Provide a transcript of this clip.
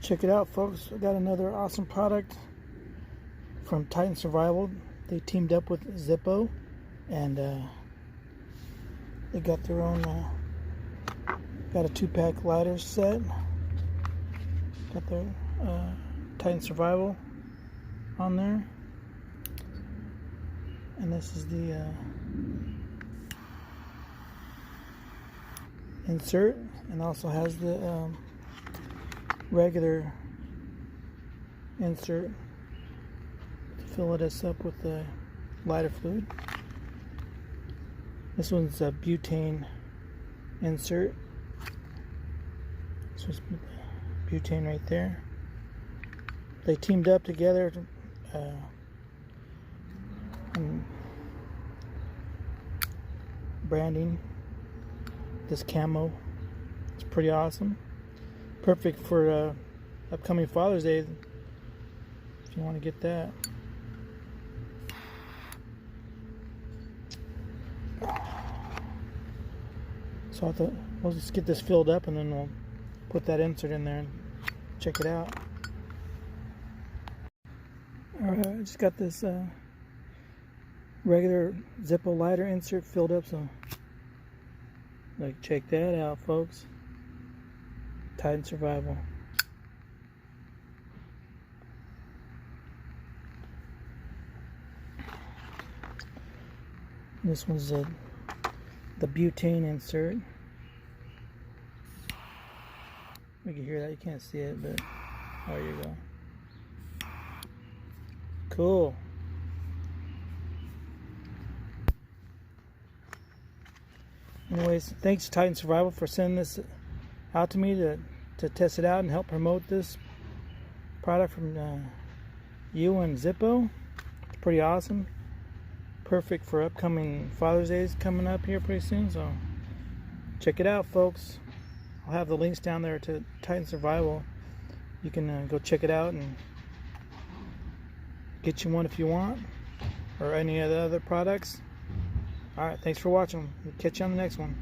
Check it out, folks. I got another awesome product from Titan Survival. They teamed up with Zippo, and they got their own got a 2-pack lighter set. Got their Titan Survival on there, and this is the insert, and also has the regular insert to fill this up with the lighter fluid. This one's a butane insert. This was butane right there. They teamed up together and branding this camo. It's pretty awesome. Perfect for upcoming Father's Day if you want to get that. So I thought we'll just get this filled up and then we'll put that insert in there and check it out. Alright, I just got this regular Zippo lighter insert filled up, so like, check that out, folks. Titan Survival. This one's the butane insert. You can hear that, you can't see it, but there you go. Cool. Anyways, thanks Titan Survival for sending this out to me to test it out and help promote this product from you and Zippo. It's pretty awesome. Perfect for upcoming Father's Days coming up here pretty soon, so check it out, folks. I'll have the links down there to Titan Survival. You can go check it out and get you one if you want, or any of the other products. Alright, thanks for watching. We'll catch you on the next one.